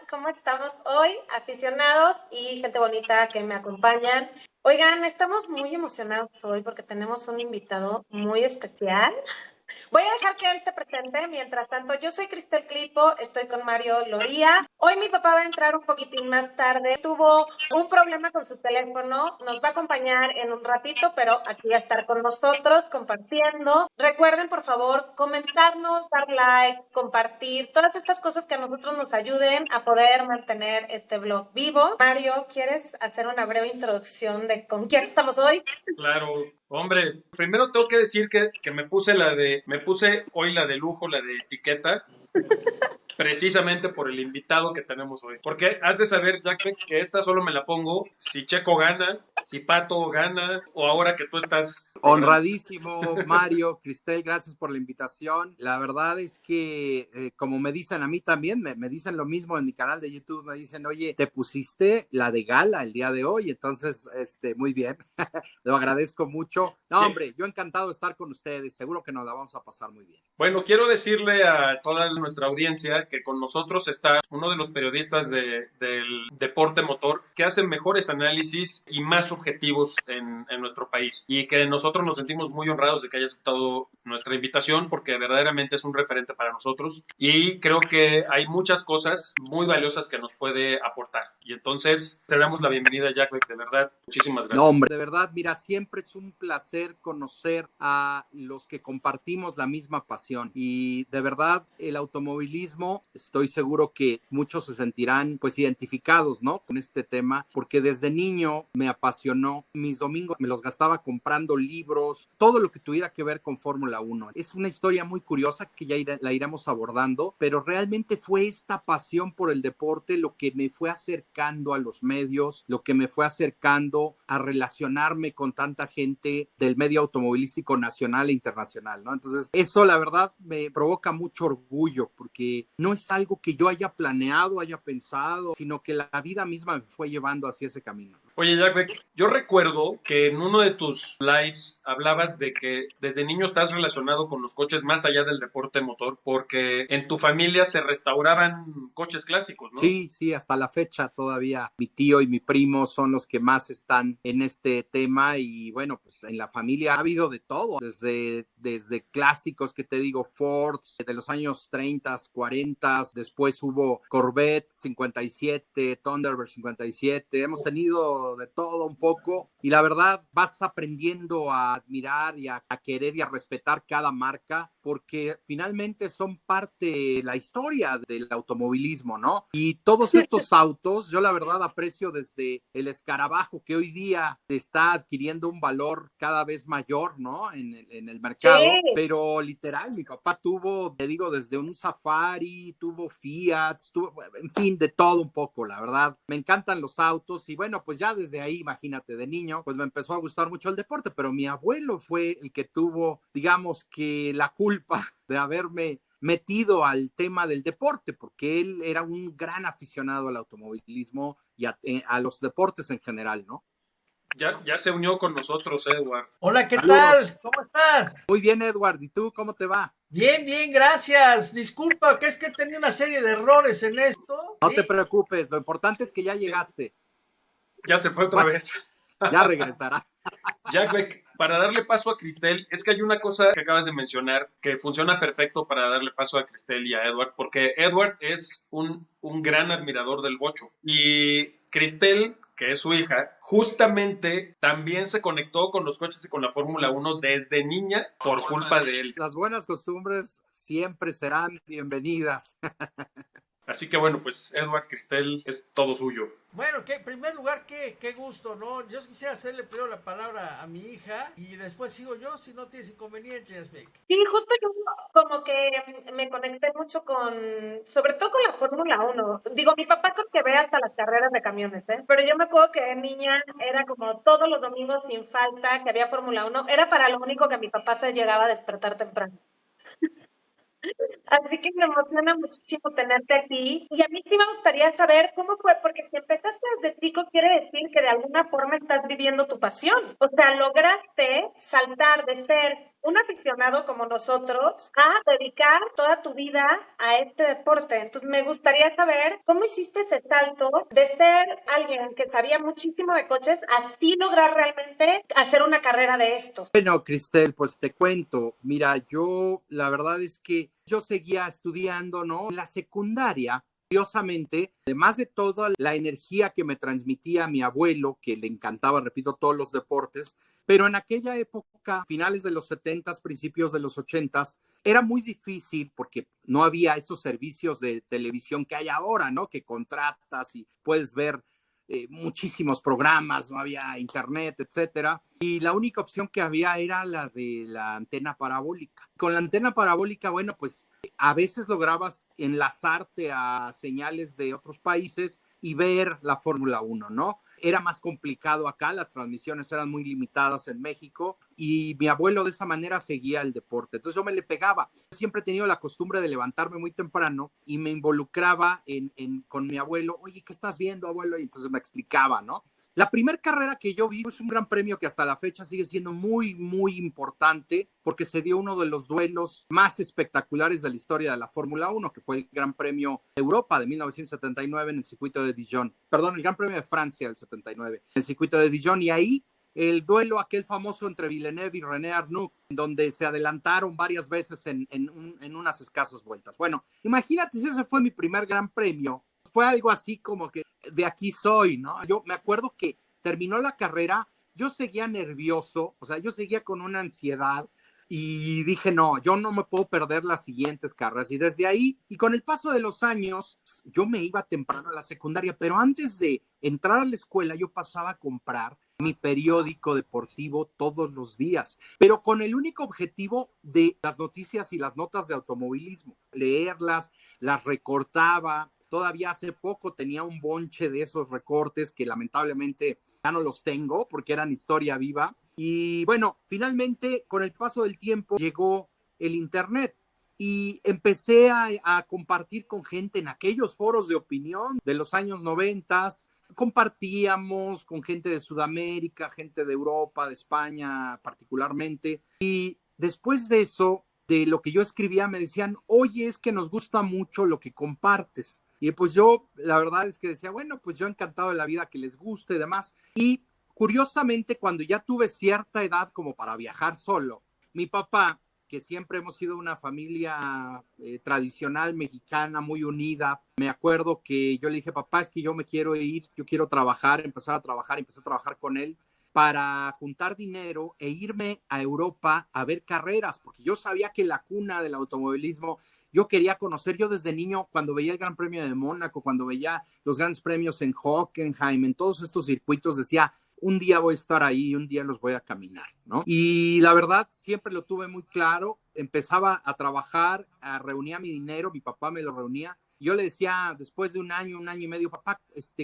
¿cómo estamos hoy, aficionados y gente bonita que me acompañan? Oigan, estamos muy emocionados hoy porque tenemos un invitado muy especial. Voy a dejar que él se presente. Mientras tanto, yo soy Cristel Clipo, estoy con Mario Loría. Hoy mi papá va a entrar un poquitín más tarde. Tuvo un problema con su teléfono. Nos va a acompañar en un ratito, pero aquí va a estar con nosotros compartiendo. Recuerden, por favor, comentarnos, dar like, compartir, todas estas cosas que a nosotros nos ayuden a poder mantener este blog vivo. Mario, ¿quieres hacer una breve introducción de con quién estamos hoy? Claro, hombre, primero tengo que decir que me puse hoy la de lujo, la de etiqueta, precisamente por el invitado que tenemos hoy. Porque has de saber, Jack, que esta solo me la pongo si Checo gana, si Pato gana, o ahora que tú estás cobrando. Honradísimo, Mario, Cristel, gracias por la invitación. La verdad es que, como me dicen a mí también, me dicen lo mismo en mi canal de YouTube, me dicen, oye, te pusiste la de gala el día de hoy, entonces, muy bien, lo agradezco mucho. No, hombre, yo encantado de estar con ustedes, seguro que nos la vamos a pasar muy bien. Bueno, quiero decirle a toda nuestra audiencia que con nosotros está uno de los periodistas del deporte motor que hace mejores análisis y más objetivos en nuestro país y que nosotros nos sentimos muy honrados de que haya aceptado nuestra invitación porque verdaderamente es un referente para nosotros y creo que hay muchas cosas muy valiosas que nos puede aportar. Y entonces te damos la bienvenida, Jack, de verdad. Muchísimas gracias. No, hombre, de verdad, mira, siempre es un placer conocer a los que compartimos la misma pasión y de verdad el automovilismo, estoy seguro que muchos se sentirán pues identificados, ¿no? Con este tema, porque desde niño me apasionó, mis domingos me los gastaba comprando libros, todo lo que tuviera que ver con Fórmula 1. Es una historia muy curiosa que ya la iremos abordando, pero realmente fue esta pasión por el deporte lo que me fue acercando a los medios, lo que me fue acercando a relacionarme con tanta gente del medio automovilístico nacional e internacional, ¿no? Entonces, eso la verdad me provoca mucho orgullo porque no es algo que yo haya planeado, haya pensado, sino que la vida misma me fue llevando hacia ese camino. Oye, Jack Beck, yo recuerdo que en uno de tus lives hablabas de que desde niño estás relacionado con los coches más allá del deporte motor, porque en tu familia se restauraban coches clásicos, ¿no? Sí, hasta la fecha todavía mi tío y mi primo son los que más están en este tema y bueno, pues en la familia ha habido de todo, desde clásicos que te digo, Ford de los años 30, 40, después hubo Corvette 57, Thunderbird 57, hemos tenido de todo un poco y la verdad vas aprendiendo a admirar y a querer y a respetar cada marca porque finalmente son parte de la historia del automovilismo, ¿no? Y todos estos autos, yo la verdad aprecio desde el escarabajo que hoy día está adquiriendo un valor cada vez mayor, ¿no? En el mercado, Sí. pero literal, mi papá tuvo, te digo, desde un Safari, tuvo Fiat, en fin, de todo un poco, la verdad. Me encantan los autos y bueno, pues ya desde ahí, imagínate, de niño, pues me empezó a gustar mucho el deporte, pero mi abuelo fue el que tuvo, digamos que la culpa de haberme metido al tema del deporte, porque él era un gran aficionado al automovilismo y a los deportes en general, ¿no? Ya se unió con nosotros, Edward. Hola, ¿qué Saludos. tal? ¿Cómo estás? Muy bien, Edward. ¿Y tú cómo te va? Bien, bien, gracias. Disculpa, que es que tenía una serie de errores en esto. No ¿Sí? te preocupes, lo importante es que ya llegaste. Ya se fue otra vez. Ya regresará. Jack Beck, para darle paso a Cristel, es que hay una cosa que acabas de mencionar que funciona perfecto para darle paso a Cristel y a Edward, porque Edward es un gran admirador del bocho y Cristel, que es su hija, justamente también se conectó con los coches y con la Fórmula 1 desde niña por culpa de él. Las buenas costumbres siempre serán bienvenidas. Así que bueno, pues Edward, Cristel, es todo suyo. Bueno, que en primer lugar, qué gusto, ¿no? Yo quisiera hacerle primero la palabra a mi hija y después sigo yo si no tienes inconvenientes, Beck. Sí, justo yo como que me conecté mucho sobre todo con la Fórmula 1. Digo, mi papá creo que ve hasta las carreras de camiones, ¿eh? Pero yo me acuerdo que de niña era como todos los domingos sin falta que había Fórmula 1. Era para lo único que mi papá se llegaba a despertar temprano. Así que me emociona muchísimo tenerte aquí. Y a mí sí me gustaría saber cómo fue, porque si empezaste desde chico, quiere decir que de alguna forma estás viviendo tu pasión. O sea, lograste saltar de ser un aficionado como nosotros a dedicar toda tu vida a este deporte. Entonces me gustaría saber cómo hiciste ese salto de ser alguien que sabía muchísimo de coches a así lograr realmente hacer una carrera de esto. Bueno, Cristel, pues te cuento, mira, yo la verdad es que yo seguía estudiando, ¿no? En la secundaria, curiosamente, además de toda la energía que me transmitía mi abuelo, que le encantaba, repito, todos los deportes, pero en aquella época, finales de los 70s, principios de los 80s, era muy difícil porque no había estos servicios de televisión que hay ahora, ¿no? Que contratas y puedes ver muchísimos programas, no había internet, etcétera. Y la única opción que había era la de la antena parabólica. Con la antena parabólica, bueno, pues a veces lograbas enlazarte a señales de otros países y ver la Fórmula 1, ¿no? Era más complicado acá, las transmisiones eran muy limitadas en México y mi abuelo de esa manera seguía el deporte. Entonces yo me le pegaba. Siempre he tenido la costumbre de levantarme muy temprano y me involucraba con mi abuelo. Oye, ¿qué estás viendo, abuelo? Y entonces me explicaba, ¿no? La primera carrera que yo vi es un gran premio que hasta la fecha sigue siendo muy, muy importante porque se dio uno de los duelos más espectaculares de la historia de la Fórmula 1, que fue el Gran Premio de Europa de 1979 en el circuito de Dijon. Perdón, el Gran Premio de Francia del 79 en el circuito de Dijon. Y ahí el duelo aquel famoso entre Villeneuve y René Arnoux, donde se adelantaron varias veces en unas escasas vueltas. Bueno, imagínate si ese fue mi primer Gran Premio. Fue algo así como que de aquí soy, ¿no? Yo me acuerdo que terminó la carrera, yo seguía nervioso, o sea, yo seguía con una ansiedad y dije, no, yo no me puedo perder las siguientes carreras. Y desde ahí, y con el paso de los años, yo me iba temprano a la secundaria, pero antes de entrar a la escuela, yo pasaba a comprar mi periódico deportivo todos los días, pero con el único objetivo de las noticias y las notas de automovilismo, leerlas, las recortaba. Todavía hace poco tenía un bonche de esos recortes que lamentablemente ya no los tengo porque eran historia viva. Y bueno, finalmente con el paso del tiempo llegó el internet y empecé a compartir con gente en aquellos foros de opinión de los años 90. Compartíamos con gente de Sudamérica, gente de Europa, de España particularmente. Y después de eso, de lo que yo escribía, me decían, oye, es que nos gusta mucho lo que compartes. Y pues yo, la verdad es que decía, bueno, pues yo encantado de la vida que les guste y demás. Y curiosamente, cuando ya tuve cierta edad como para viajar solo, mi papá, que siempre hemos sido una familia tradicional mexicana, muy unida, me acuerdo que yo le dije, papá, es que yo me quiero ir, yo quiero trabajar, empecé a trabajar con él para juntar dinero e irme a Europa a ver carreras, porque yo sabía que la cuna del automovilismo, yo quería conocer, yo desde niño, cuando veía el Gran Premio de Mónaco, cuando veía los grandes premios en Hockenheim, en todos estos circuitos, decía, un día voy a estar ahí, un día los voy a caminar, ¿no? Y la verdad, siempre lo tuve muy claro, empezaba a trabajar, reunía mi dinero, mi papá me lo reunía. Yo le decía, después de un año y medio, papá,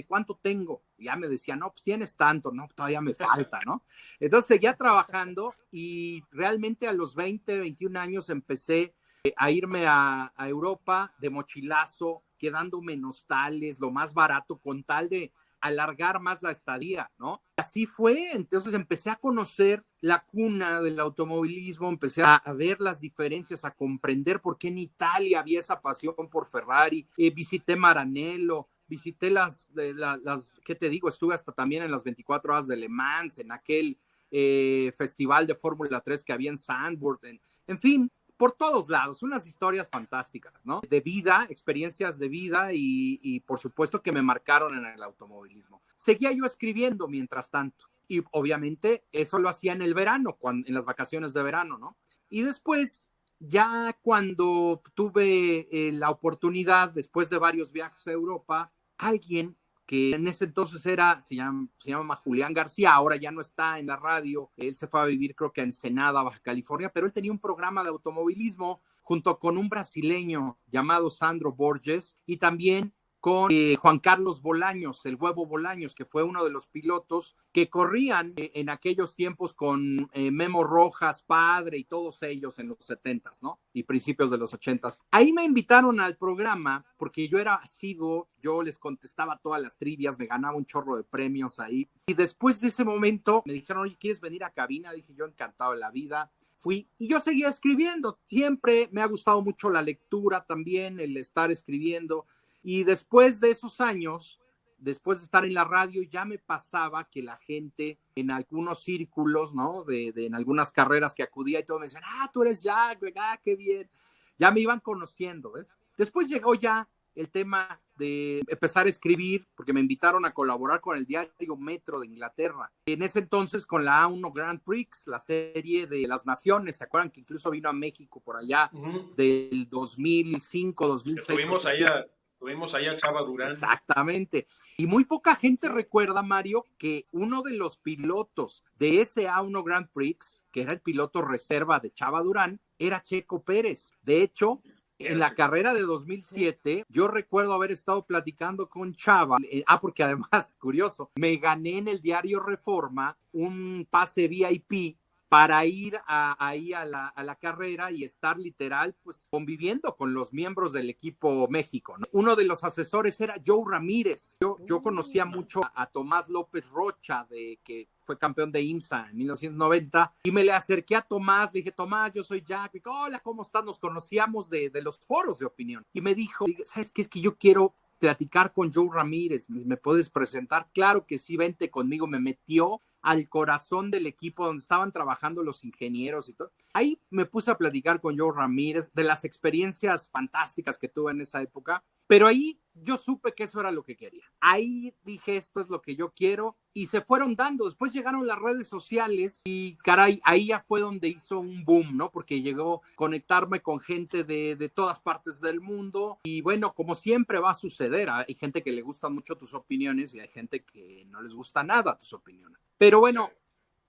¿cuánto tengo? Y ya me decía, no, pues tienes tanto, no, todavía me falta, ¿no? Entonces seguía trabajando y realmente a los 20, 21 años empecé a irme a Europa de mochilazo, quedándome en hostales, lo más barato, con tal de alargar más la estadía, ¿no? Así fue, entonces empecé a conocer la cuna del automovilismo, empecé a ver las diferencias, a comprender por qué en Italia había esa pasión por Ferrari, visité Maranello, visité ¿qué te digo? Estuve hasta también en las 24 horas de Le Mans, en aquel festival de Fórmula 3 que había en Zandvoort, en fin, por todos lados, unas historias fantásticas, ¿no? De vida, experiencias de vida y por supuesto que me marcaron en el automovilismo. Seguía yo escribiendo mientras tanto y obviamente eso lo hacía en el verano, en las vacaciones de verano, ¿no? Y después, ya cuando tuve la oportunidad, después de varios viajes a Europa, alguien que en ese entonces se llama Julián García, ahora ya no está en la radio, él se fue a vivir creo que a Ensenada, Baja California, pero él tenía un programa de automovilismo junto con un brasileño llamado Sandro Borges y también con Juan Carlos Bolaños, el Huevo Bolaños, que fue uno de los pilotos que corrían en aquellos tiempos con Memo Rojas, padre y todos ellos en los 70s, ¿no? Y principios de los 80s. Ahí me invitaron al programa porque yo era asiduo, yo les contestaba todas las trivias, me ganaba un chorro de premios ahí. Y después de ese momento me dijeron, oye, ¿quieres venir a cabina? Dije yo, encantado de la vida. fui y yo seguía escribiendo. Siempre me ha gustado mucho la lectura también, el estar escribiendo. Y después de esos años, después de estar en la radio, ya me pasaba que la gente en algunos círculos, ¿no? En algunas carreras que acudía y todo, me decían, tú eres Jack, qué bien. Ya me iban conociendo, ¿ves? Después llegó ya el tema de empezar a escribir, porque me invitaron a colaborar con el diario Metro de Inglaterra. En ese entonces con la A1 Grand Prix, la serie de las naciones, ¿se acuerdan que incluso vino a México por allá del 2005, 2006? Tuvimos ahí a Chava Durán. Exactamente. Y muy poca gente recuerda, Mario, que uno de los pilotos de ese A1 Grand Prix, que era el piloto reserva de Chava Durán, era Checo Pérez. De hecho, en la carrera de 2007, yo recuerdo haber estado platicando con Chava, porque además, curioso, me gané en el diario Reforma un pase VIP para ir ahí a la carrera y estar literal, pues, conviviendo con los miembros del equipo México, ¿no? Uno de los asesores era Joe Ramírez. Yo conocía mucho a Tomás López Rocha, que fue campeón de IMSA en 1990, y me le acerqué a Tomás, le dije, Tomás, yo soy Jack, hola, ¿cómo estás? Nos conocíamos de los foros de opinión, y me dijo, ¿sabes qué? Es que yo quiero platicar con Joe Ramírez, ¿me puedes presentar? Claro que sí, vente conmigo. Me metió al corazón del equipo donde estaban trabajando los ingenieros y todo. Ahí me puse a platicar con Joe Ramírez de las experiencias fantásticas que tuve en esa época, pero ahí yo supe que eso era lo que quería. Ahí dije, esto es lo que yo quiero, y se fueron dando. Después llegaron las redes sociales y caray, ahí ya fue donde hizo un boom, ¿no? Porque llegó a conectarme con gente de todas partes del mundo, y bueno, como siempre va a suceder, hay gente que le gustan mucho tus opiniones y hay gente que no les gusta nada tus opiniones. Pero bueno,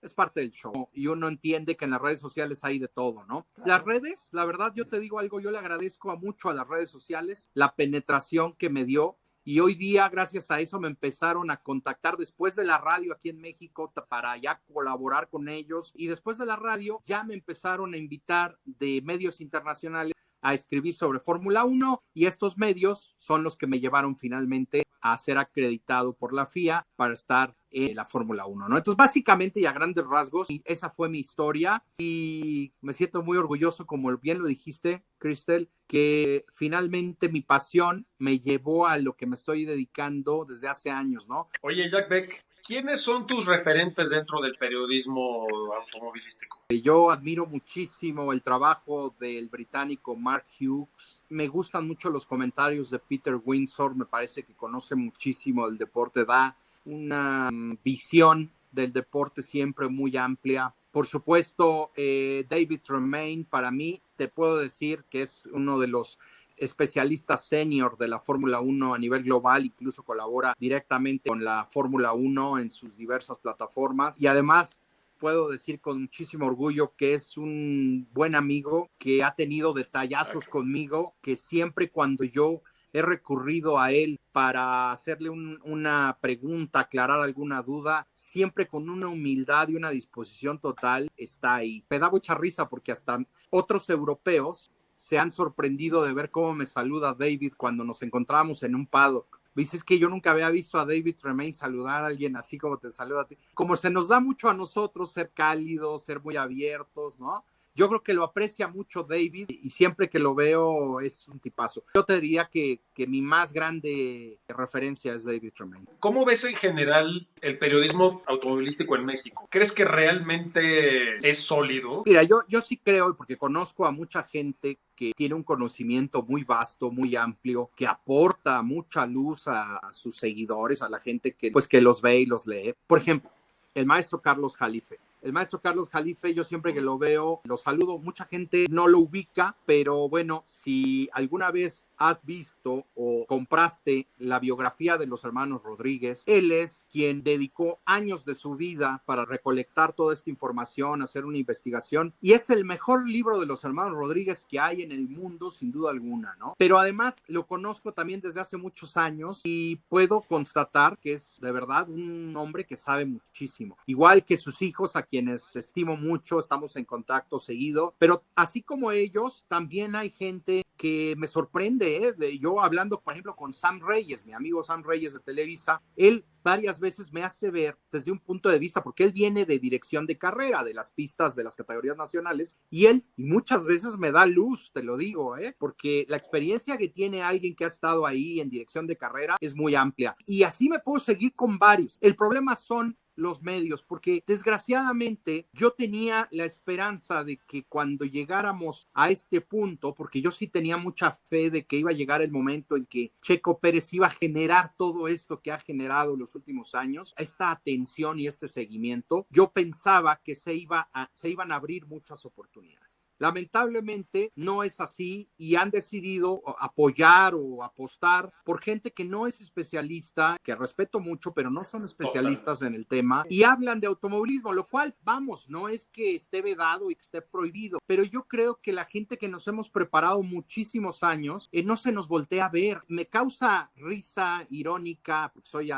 es parte del show y uno entiende que en las redes sociales hay de todo, ¿no? Claro. Las redes, la verdad, yo te digo algo, yo le agradezco mucho a las redes sociales la penetración que me dio, y hoy día, gracias a eso, me empezaron a contactar después de la radio aquí en México para ya colaborar con ellos, y después de la radio ya me empezaron a invitar de medios internacionales a escribir sobre Fórmula 1, y estos medios son los que me llevaron finalmente a ser acreditado por la FIA para estar en la Fórmula 1, ¿no? Entonces, básicamente y a grandes rasgos, esa fue mi historia, y me siento muy orgulloso, como bien lo dijiste, Cristel, que finalmente mi pasión me llevó a lo que me estoy dedicando desde hace años, ¿no? Oye, Jack Beck, ¿quiénes son tus referentes dentro del periodismo automovilístico? Yo admiro muchísimo el trabajo del británico Mark Hughes. Me gustan mucho los comentarios de Peter Windsor. Me parece que conoce muchísimo el deporte, da una visión del deporte siempre muy amplia. Por supuesto, David Tremaine, para mí, te puedo decir que es uno de los especialista senior de la Fórmula 1 a nivel global, incluso colabora directamente con la Fórmula 1 en sus diversas plataformas, y además puedo decir con muchísimo orgullo que es un buen amigo, que ha tenido detallazos conmigo, que siempre cuando yo he recurrido a él para hacerle una pregunta, aclarar alguna duda, siempre con una humildad y una disposición total está ahí. Me da mucha risa porque hasta otros europeos se han sorprendido de ver cómo me saluda David cuando nos encontramos en un paddock. Dices que yo nunca había visto a David Tremaine saludar a alguien así como te saluda a ti. Como se nos da mucho a nosotros ser cálidos, ser muy abiertos, ¿no? Yo creo que lo aprecia mucho David, y siempre que lo veo es un tipazo. Yo te diría que mi más grande referencia es David Tremaine. ¿Cómo ves en general el periodismo automovilístico en México? ¿Crees que realmente es sólido? Mira, yo sí creo, porque conozco a mucha gente que tiene un conocimiento muy vasto, muy amplio, que aporta mucha luz a sus seguidores, a la gente que los ve y los lee. Por ejemplo, el maestro Carlos Jalife. El maestro Carlos Jalife, yo siempre que lo veo, lo saludo. Mucha gente no lo ubica, pero bueno, si alguna vez has visto o compraste la biografía de los hermanos Rodríguez, él es quien dedicó años de su vida para recolectar toda esta información, hacer una investigación, y es el mejor libro de los hermanos Rodríguez que hay en el mundo, sin duda alguna, ¿no? Pero además lo conozco también desde hace muchos años y puedo constatar que es de verdad un hombre que sabe muchísimo. Igual que sus hijos, a quien quienes estimo mucho, estamos en contacto seguido, pero así como ellos, también hay gente que me sorprende, ¿eh? Yo hablando, por ejemplo, con Sam Reyes, mi amigo Sam Reyes de Televisa, él varias veces me hace ver desde un punto de vista, porque él viene de dirección de carrera, de las pistas de las categorías nacionales, y muchas veces me da luz, te lo digo, porque la experiencia que tiene alguien que ha estado ahí en dirección de carrera es muy amplia. Y así me puedo seguir con varios. El problema son los medios, porque desgraciadamente yo tenía la esperanza de que cuando llegáramos a este punto, porque yo sí tenía mucha fe de que iba a llegar el momento en que Checo Pérez iba a generar todo esto que ha generado los últimos años, esta atención y este seguimiento, yo pensaba que se iban a abrir muchas oportunidades. Lamentablemente no es así y han decidido apoyar o apostar por gente que no es especialista, que respeto mucho, pero no son especialistas en el tema y hablan de automovilismo, lo cual, vamos, no es que esté vedado y que esté prohibido, pero yo creo que la gente que nos hemos preparado muchísimos años no se nos voltea a ver. Me causa risa irónica, porque soy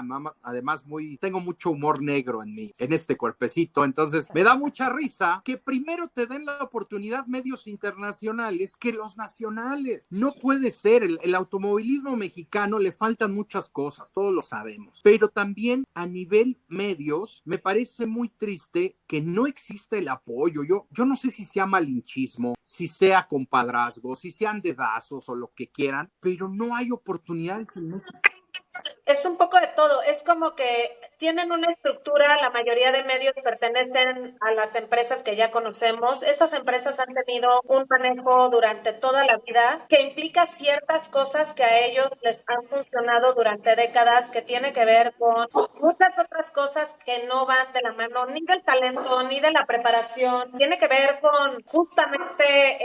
además tengo mucho humor negro en este cuerpecito, entonces me da mucha risa que primero te den la oportunidad medios internacionales que los nacionales. No puede ser, el automovilismo mexicano le faltan muchas cosas, todos lo sabemos, pero también a nivel medios me parece muy triste que no existe el apoyo. Yo no sé si sea malinchismo, si sea compadrazgo, si sean dedazos o lo que quieran, pero no hay oportunidades en México. Es un poco de todo, es como que tienen una estructura, la mayoría de medios pertenecen a las empresas que ya conocemos, esas empresas han tenido un manejo durante toda la vida que implica ciertas cosas que a ellos les han funcionado durante décadas, que tiene que ver con muchas otras cosas que no van de la mano ni del talento ni de la preparación, tiene que ver con justamente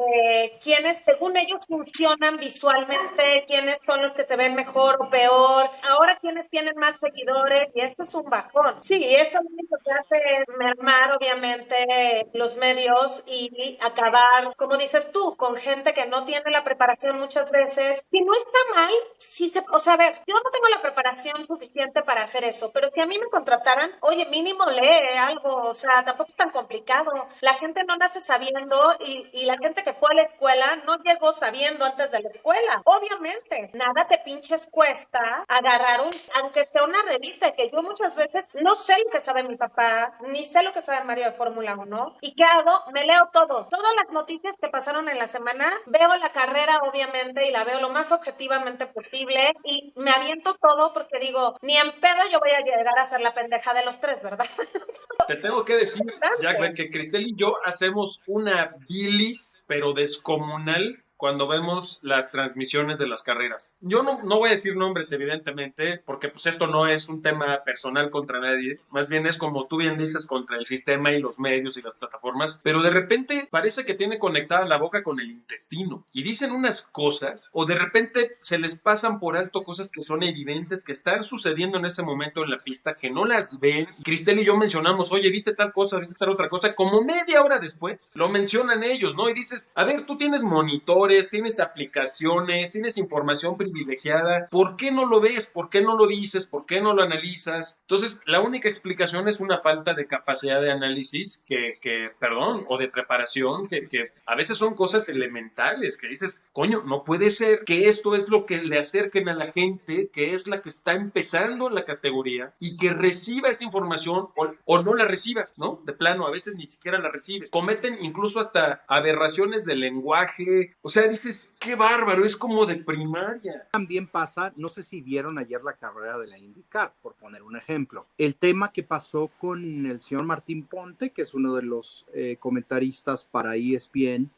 quienes según ellos funcionan visualmente, quiénes son los que se ven mejor o peor, ahora quienes tienen más seguidores, y esto es un bajón. Sí, eso lo único que hace es mermar obviamente los medios y acabar, como dices tú, con gente que no tiene la preparación muchas veces, que no está mal, o sea, a ver, yo no tengo la preparación suficiente para hacer eso, pero si a mí me contrataran, oye, mínimo lee algo, o sea, tampoco es tan complicado. La gente no nace sabiendo y la gente que fue a la escuela no llegó sabiendo antes de la escuela. Obviamente, nada te pinches cuesta agarrar aunque sea una revista, que yo muchas veces no sé lo que sabe mi papá, ni sé lo que sabe Mario de Fórmula 1, ¿y qué hago? Me leo todas las noticias que pasaron en la semana, veo la carrera obviamente y la veo lo más objetivamente posible y me aviento todo porque digo, ni en pedo yo voy a llegar a ser la pendeja de los tres, ¿verdad? Te tengo que decir, Jack, que Cristel y yo hacemos una bilis, pero descomunal, cuando vemos las transmisiones de las carreras. Yo no voy a decir nombres, evidentemente, porque pues esto no es un tema personal contra nadie, más bien es como tú bien dices, contra el sistema y los medios y las plataformas, pero de repente parece que tiene conectada la boca con el intestino y dicen unas cosas, o de repente se les pasan por alto cosas que son evidentes, que están sucediendo en ese momento en la pista, que no las ven. Cristel y yo mencionamos, oye, ¿viste tal cosa? ¿Viste tal otra cosa? Como media hora después lo mencionan ellos, ¿no? Y dices, a ver, tú tienes monitores, tienes aplicaciones, tienes información privilegiada, ¿por qué no lo ves? ¿Por qué no lo dices? ¿Por qué no lo analizas? Entonces, la única explicación es una falta de capacidad de análisis o de preparación, que a veces son cosas elementales, que dices, coño, no puede ser que esto es lo que le acerquen a la gente, que es la que está empezando en la categoría, y que reciba esa información o no la reciba, ¿no? De plano, a veces ni siquiera la recibe. Cometen incluso hasta aberraciones de lenguaje, o sea, dices, qué bárbaro, es como de primaria. También pasa, no sé si vieron ayer la carrera de la IndyCar, por poner un ejemplo. El tema que pasó con el señor Martín Ponte, que es uno de los comentaristas para ESPN,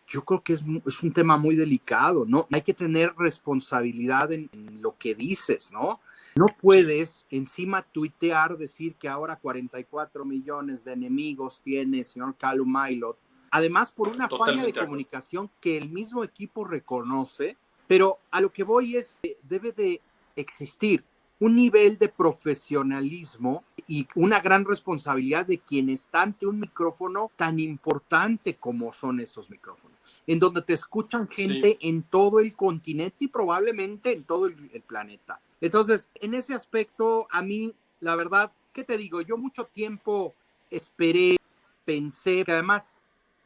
yo creo que es un tema muy delicado, ¿no? Hay que tener responsabilidad en lo que dices, ¿no? No puedes encima tuitear, decir que ahora 44 millones de enemigos tiene el señor Callum Ilott. Además, por una falla de comunicación que el mismo equipo reconoce, pero a lo que voy es, debe de existir un nivel de profesionalismo y una gran responsabilidad de quien está ante un micrófono tan importante como son esos micrófonos, en donde te escuchan gente en todo el continente y probablemente en todo el planeta. Entonces, en ese aspecto, a mí, la verdad, ¿qué te digo? Yo mucho tiempo esperé pensé, que además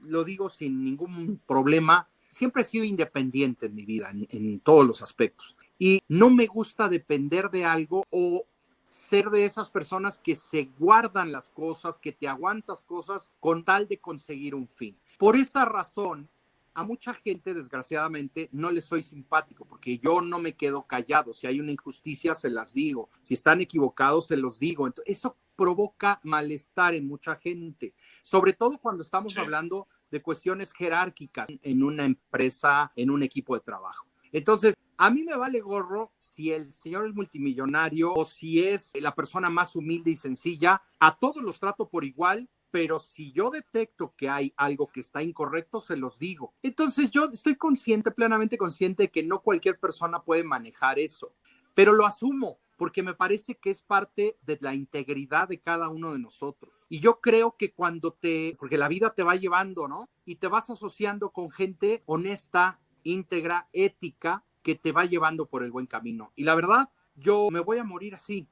lo digo sin ningún problema, siempre he sido independiente en mi vida, en todos los aspectos. Y no me gusta depender de algo o ser de esas personas que se guardan las cosas, que te aguantas cosas con tal de conseguir un fin. Por esa razón, a mucha gente, desgraciadamente, no les soy simpático, porque yo no me quedo callado. Si hay una injusticia, se las digo. Si están equivocados, se los digo. Entonces, eso provoca malestar en mucha gente, sobre todo cuando estamos hablando de cuestiones jerárquicas en una empresa, en un equipo de trabajo. Entonces, a mí me vale gorro si el señor es multimillonario o si es la persona más humilde y sencilla. A todos los trato por igual, pero si yo detecto que hay algo que está incorrecto, se los digo. Entonces, yo estoy consciente, plenamente consciente de que no cualquier persona puede manejar eso, pero lo asumo porque me parece que es parte de la integridad de cada uno de nosotros. Y yo creo que porque la vida te va llevando, ¿no? Y te vas asociando con gente honesta, íntegra, ética, que te va llevando por el buen camino. Y la verdad, yo me voy a morir así,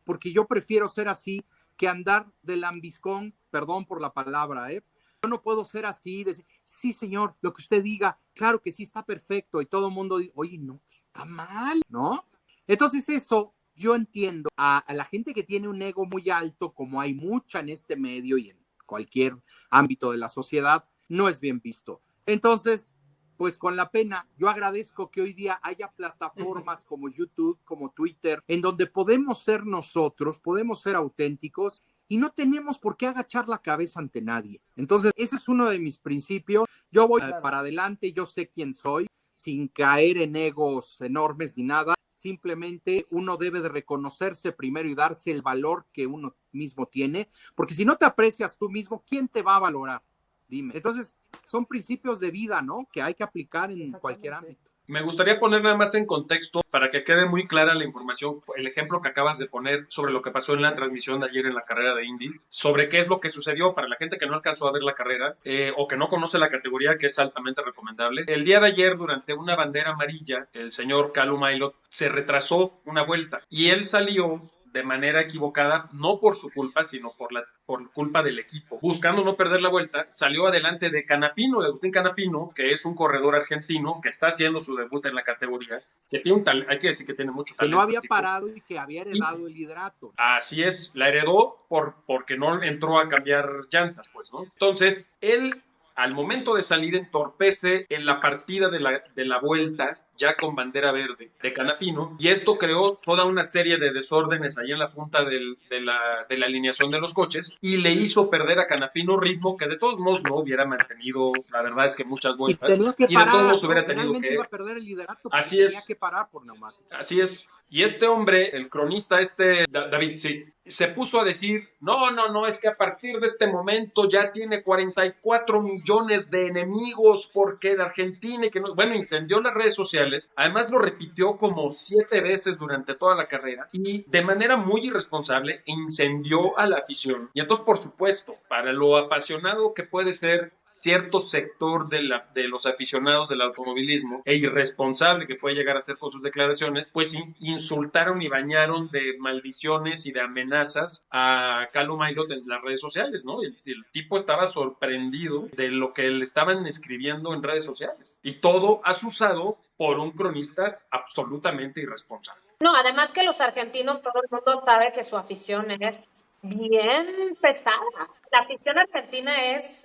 porque yo prefiero ser así que andar de lambiscón, perdón por la palabra, Yo no puedo ser así, decir, sí, señor, lo que usted diga, claro que sí, está perfecto, y todo el mundo dice, oye, no, está mal, ¿no? Entonces eso, yo entiendo a la gente que tiene un ego muy alto, como hay mucha en este medio y en cualquier ámbito de la sociedad, no es bien visto. Entonces, pues con la pena, yo agradezco que hoy día haya plataformas como YouTube, como Twitter, en donde podemos ser nosotros, podemos ser auténticos y no tenemos por qué agachar la cabeza ante nadie. Entonces, ese es uno de mis principios. Yo voy para adelante, yo sé quién soy, sin caer en egos enormes ni nada. Simplemente uno debe de reconocerse primero y darse el valor que uno mismo tiene, porque si no te aprecias tú mismo, ¿quién te va a valorar? Dime. Entonces, son principios de vida, ¿no? Que hay que aplicar en cualquier ámbito. Me gustaría poner nada más en contexto para que quede muy clara la información, el ejemplo que acabas de poner sobre lo que pasó en la transmisión de ayer en la carrera de Indy, sobre qué es lo que sucedió para la gente que no alcanzó a ver la carrera o que no conoce la categoría, que es altamente recomendable. El día de ayer, durante una bandera amarilla, el señor Callum Ilott se retrasó una vuelta y él salió de manera equivocada, no por su culpa, sino por culpa del equipo. Buscando no perder la vuelta, salió adelante de Canapino, de Agustín Canapino, que es un corredor argentino que está haciendo su debut en la categoría, que tiene hay que decir que tiene mucho talento. Que no había parado y que había heredado el liderato. Así es, la heredó porque no entró a cambiar llantas, pues, ¿no? Entonces, él, al momento de salir, entorpece en la partida de la vuelta, ya con bandera verde de Canapino, y esto creó toda una serie de desórdenes ahí en la punta de la alineación de los coches y le hizo perder a Canapino ritmo que de todos modos no hubiera mantenido, la verdad es que muchas vueltas, y de todos modos hubiera tenido que... iba a perder el liderato, así tenía es, que parar por neumáticos. Así es. Y este hombre, el cronista David, sí, se puso a decir, no, es que a partir de este momento ya tiene 44 millones de enemigos porque la Argentina y que no, bueno, incendió las redes sociales, además lo repitió como 7 veces durante toda la carrera y de manera muy irresponsable incendió a la afición. Y entonces, por supuesto, para lo apasionado que puede ser cierto sector de los aficionados del automovilismo e irresponsable que puede llegar a ser con sus declaraciones, pues insultaron y bañaron de maldiciones y de amenazas a Callum Ilott en las redes sociales, ¿no? El tipo estaba sorprendido de lo que le estaban escribiendo en redes sociales y todo asusado por un cronista absolutamente irresponsable. No, además que los argentinos, todo el mundo sabe que su afición es bien pesada. La afición argentina es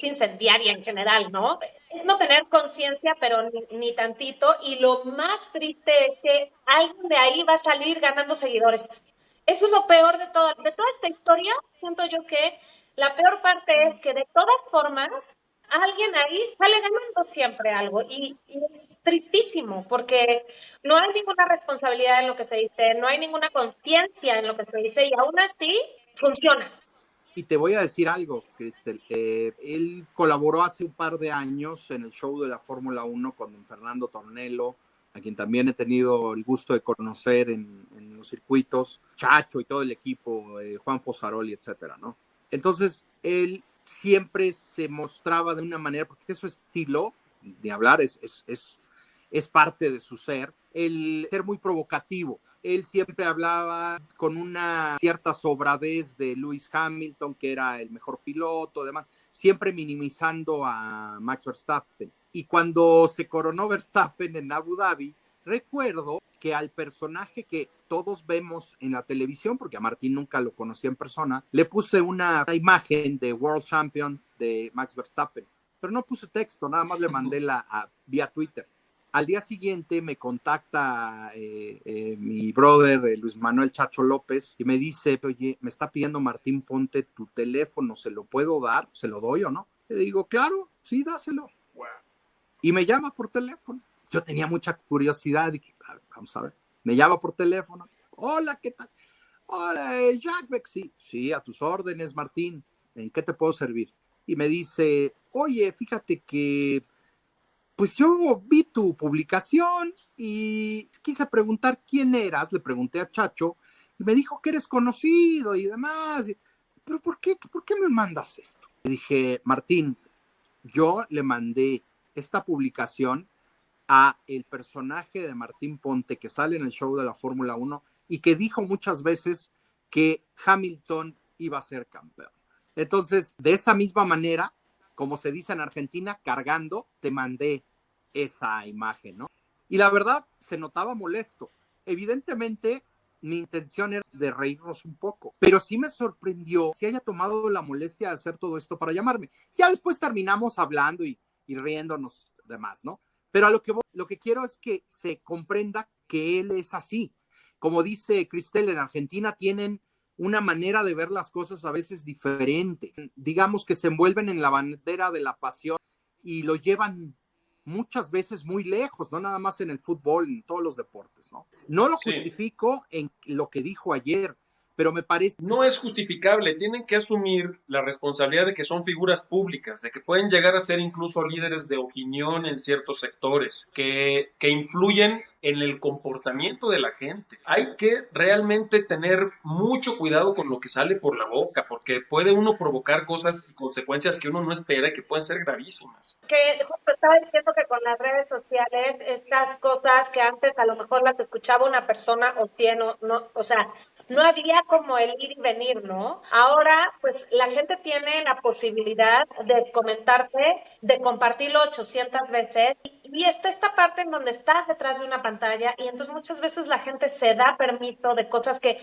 incendiaria en general, ¿no? Es no tener conciencia, pero ni tantito, y lo más triste es que alguien de ahí va a salir ganando seguidores. Eso es lo peor de toda esta historia. Siento yo que la peor parte es que de todas formas alguien ahí sale ganando siempre algo y es tristísimo porque no hay ninguna responsabilidad en lo que se dice, no hay ninguna conciencia en lo que se dice y aún así funciona. Y te voy a decir algo, Cristel. Él colaboró hace un par de años en el show de la Fórmula 1 con don Fernando Tornello, a quien también he tenido el gusto de conocer en los circuitos, Chacho y todo el equipo, Juan Fosaroli, etcétera, ¿no? Entonces, él siempre se mostraba de una manera, porque es su estilo de hablar, es parte de su ser, el ser muy provocativo. él siempre hablaba con una cierta sobradez de Lewis Hamilton, que era el mejor piloto, además, siempre minimizando a Max Verstappen. Y cuando se coronó Verstappen en Abu Dhabi, recuerdo que al personaje que todos vemos en la televisión, porque a Martín nunca lo conocí en persona, le puse una imagen de World Champion de Max Verstappen, pero no puse texto, nada más le mandé vía Twitter. Al día siguiente me contacta mi brother Luis Manuel Chacho López y me dice, oye, me está pidiendo Martín Ponte tu teléfono, ¿se lo puedo dar? ¿Se lo doy o no? Le digo, claro, sí, dáselo. Wow. Y me llama por teléfono. Yo tenía mucha curiosidad, dije, vamos a ver. Me llama por teléfono. Hola, ¿qué tal? Hola, Jack Beck. Sí, a tus órdenes, Martín. ¿En qué te puedo servir? Y me dice, oye, fíjate que pues yo vi tu publicación y quise preguntar quién eras. Le pregunté a Chacho y me dijo que eres conocido y demás. Pero ¿por qué me mandas esto? Le dije, Martín, yo le mandé esta publicación a el personaje de Martín Ponte que sale en el show de la Fórmula 1 y que dijo muchas veces que Hamilton iba a ser campeón. Entonces, de esa misma manera, como se dice en Argentina, cargando, te mandé esa imagen, ¿no? Y la verdad, se notaba molesto. Evidentemente, mi intención era de reírnos un poco, pero sí me sorprendió que haya tomado la molestia de hacer todo esto para llamarme. Ya después terminamos hablando y riéndonos demás, ¿no? Pero lo que quiero es que se comprenda que él es así. Como dice Cristel, en Argentina tienen una manera de ver las cosas a veces diferente. Digamos que se envuelven en la bandera de la pasión y lo llevan muchas veces muy lejos, no nada más en el fútbol, en todos los deportes, ¿no? No lo justifico en lo que dijo ayer, pero me parece... No es justificable, tienen que asumir la responsabilidad de que son figuras públicas, de que pueden llegar a ser incluso líderes de opinión en ciertos sectores, que influyen en el comportamiento de la gente. Hay que realmente tener mucho cuidado con lo que sale por la boca, porque puede uno provocar cosas y consecuencias que uno no espera y que pueden ser gravísimas. Que justo estaba diciendo que con las redes sociales, estas cosas que antes a lo mejor las escuchaba una persona o 100, o sea, no había como el ir y venir, ¿no? Ahora, pues la gente tiene la posibilidad de comentarte, de compartirlo 800 veces y está esta parte en donde estás detrás de una pantalla y entonces muchas veces la gente se da permiso de cosas que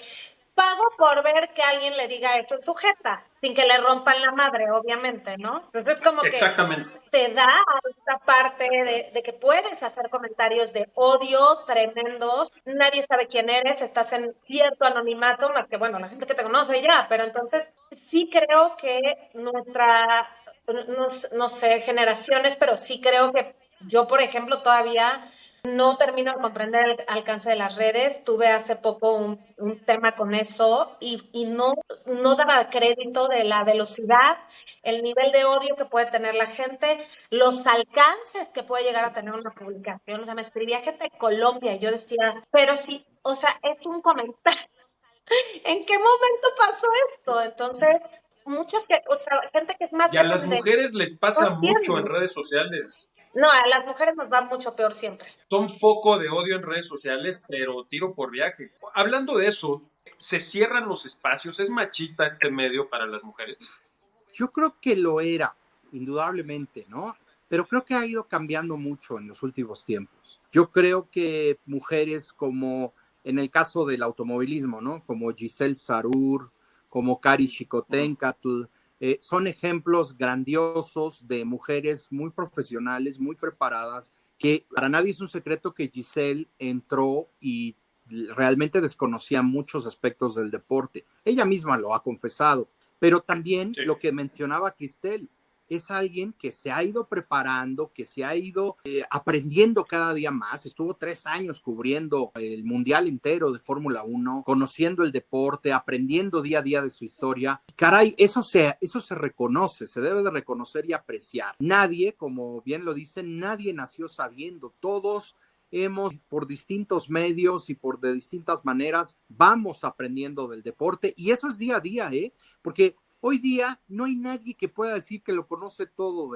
pago por ver que alguien le diga eso en su jeta, sin que le rompan la madre, obviamente, ¿no? Entonces como que Exactamente. te da esta parte de que puedes hacer comentarios de odio tremendos, nadie sabe quién eres, estás en cierto anonimato, más que, bueno, la gente que te conoce ya, pero entonces sí creo que no sé, generaciones, pero sí creo que yo, por ejemplo, todavía no termino de comprender el alcance de las redes. Tuve hace poco un tema con eso y no daba crédito de la velocidad, el nivel de odio que puede tener la gente, los alcances que puede llegar a tener una publicación. O sea, me escribía gente de Colombia y yo decía, pero sí, o sea, es un comentario. ¿En qué momento pasó esto? Entonces, o sea, gente que es más Y a las grande, mujeres les pasa mucho en redes sociales. No, a las mujeres nos va mucho peor siempre. Son foco de odio en redes sociales, pero tiro por viaje. Hablando de eso, ¿se cierran los espacios? ¿Es machista este medio para las mujeres? Yo creo que lo era, indudablemente, ¿no? Pero creo que ha ido cambiando mucho en los últimos tiempos. Yo creo que mujeres como, en el caso del automovilismo, ¿no? Como Giselle Sarur, como Cari Chicotencatl, son ejemplos grandiosos de mujeres muy profesionales, muy preparadas, que para nadie es un secreto que Giselle entró y realmente desconocía muchos aspectos del deporte. Ella misma lo ha confesado, pero también lo que mencionaba Cristel, es alguien que se ha ido preparando, que se ha ido aprendiendo cada día más. Estuvo 3 años cubriendo el mundial entero de Fórmula 1, conociendo el deporte, aprendiendo día a día de su historia. Caray, eso se reconoce, se debe de reconocer y apreciar. Nadie, como bien lo dicen, nadie nació sabiendo. Todos hemos, por distintos medios y de distintas maneras, vamos aprendiendo del deporte y eso es día a día, porque hoy día no hay nadie que pueda decir que lo conoce todo,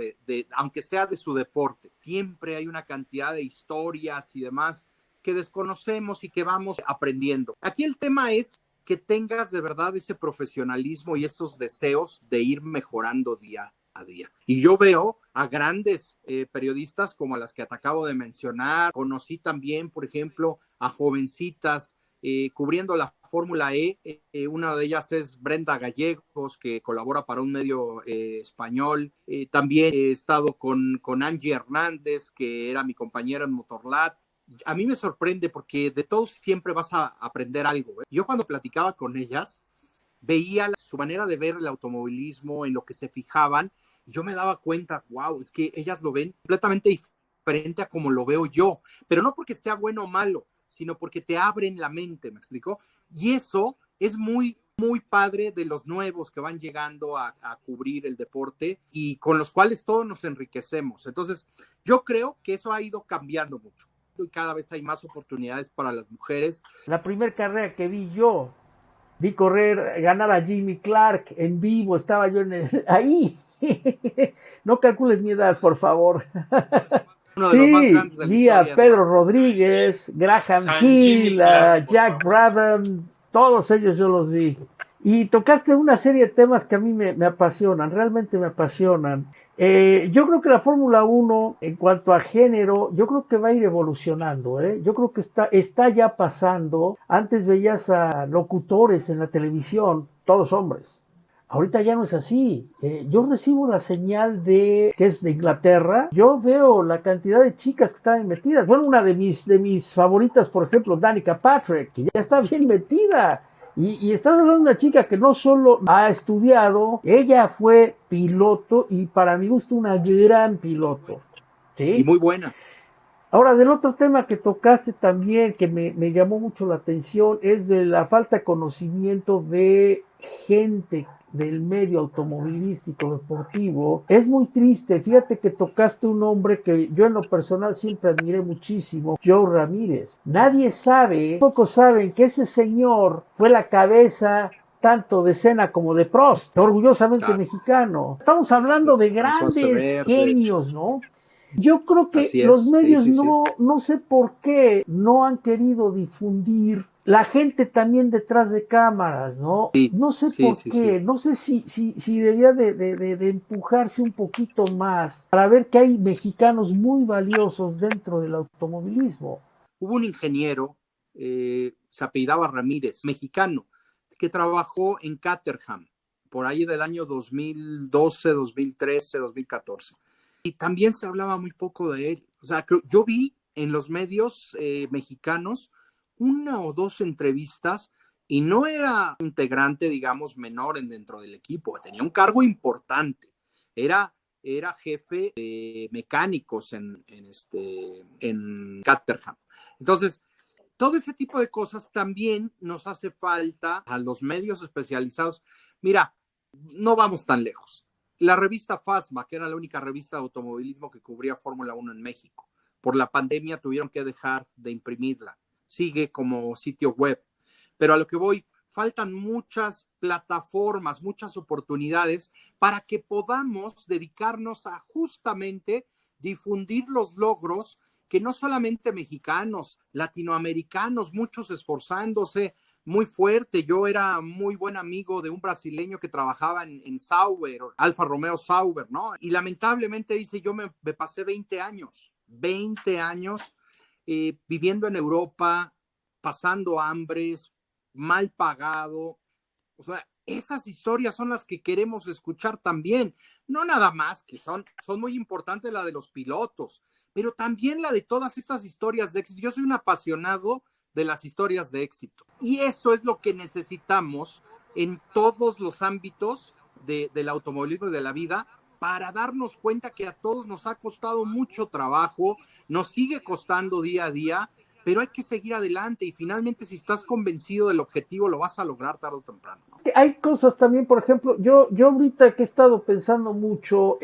aunque sea de su deporte. Siempre hay una cantidad de historias y demás que desconocemos y que vamos aprendiendo. Aquí el tema es que tengas de verdad ese profesionalismo y esos deseos de ir mejorando día a día. Y yo veo a grandes periodistas como las que te acabo de mencionar. Conocí también, por ejemplo, a jovencitas cubriendo la Fórmula E. Una de ellas es Brenda Gallegos, que colabora para un medio español. También he estado con Angie Hernández, que era mi compañera en Motorlab. A mí me sorprende porque de todos siempre vas a aprender algo. Yo cuando platicaba con ellas, veía su manera de ver el automovilismo, en lo que se fijaban, y yo me daba cuenta, wow, es que ellas lo ven completamente diferente a como lo veo yo, pero no porque sea bueno o malo, sino porque te abren la mente, ¿me explico? Y eso es muy, muy padre de los nuevos que van llegando a cubrir el deporte y con los cuales todos nos enriquecemos. Entonces, yo creo que eso ha ido cambiando mucho y cada vez hay más oportunidades para las mujeres. La primera carrera que vi correr, ganar a Jimmy Clark en vivo, estaba yo ahí. No calcules mi edad, por favor. Uno de los más grandes de la Vi a historia, Pedro Rodríguez, Graham Hill, a Jack Brabham, todos ellos yo los vi. Y tocaste una serie de temas que a mí me apasionan, realmente me apasionan. Yo creo que la Fórmula 1, en cuanto a género, yo creo que va a ir evolucionando, ¿eh? Yo creo que está ya pasando. Antes veías a locutores en la televisión, todos hombres. Ahorita ya no es así. Yo recibo la señal que es de Inglaterra. Yo veo la cantidad de chicas que están metidas. Bueno, una de mis favoritas, por ejemplo, Danica Patrick, que ya está bien metida. Y estás hablando de una chica que no solo ha estudiado, ella fue piloto y para mi gusto una gran piloto. ¿Sí? Y muy buena. Ahora, del otro tema que tocaste también, que me llamó mucho la atención, es de la falta de conocimiento de gente del medio automovilístico deportivo. Es muy triste. Fíjate que tocaste un hombre que yo en lo personal siempre admiré muchísimo, Joe Ramírez. Nadie sabe, pocos saben que ese señor fue la cabeza tanto de Senna como de Prost, orgullosamente mexicano. Estamos hablando de grandes genios, ¿no? Yo creo que los medios no sé por qué no han querido difundir la gente también detrás de cámaras, ¿no? No sé por qué, no sé si debía de empujarse un poquito más para ver que hay mexicanos muy valiosos dentro del automovilismo. Hubo un ingeniero, se apellidaba Ramírez, mexicano, que trabajó en Caterham, por ahí del año 2012, 2013, 2014. Y también se hablaba muy poco de él. O sea, yo vi en los medios mexicanos una o dos entrevistas y no era integrante, digamos, menor dentro del equipo. Tenía un cargo importante. Era jefe de mecánicos en Caterham. Entonces, todo ese tipo de cosas también nos hace falta a los medios especializados. Mira, no vamos tan lejos. La revista FASMA, que era la única revista de automovilismo que cubría Fórmula 1 en México, por la pandemia tuvieron que dejar de imprimirla. Sigue como sitio web. Pero a lo que voy, faltan muchas plataformas, muchas oportunidades para que podamos dedicarnos a justamente difundir los logros que no solamente mexicanos, latinoamericanos, muchos esforzándose muy fuerte. Yo era muy buen amigo de un brasileño que trabajaba en Sauber, Alfa Romeo Sauber, ¿no? Y lamentablemente dice, yo me pasé 20 años viviendo en Europa, pasando hambres, mal pagado. O sea, esas historias son las que queremos escuchar también. No nada más, que son muy importantes la de los pilotos, pero también la de todas esas historias de éxito. Yo soy un apasionado de las historias de éxito. Y eso es lo que necesitamos en todos los ámbitos del automovilismo y de la vida, para darnos cuenta que a todos nos ha costado mucho trabajo, nos sigue costando día a día, pero hay que seguir adelante y finalmente si estás convencido del objetivo lo vas a lograr tarde o temprano, ¿no? Hay cosas también, por ejemplo, yo ahorita que he estado pensando mucho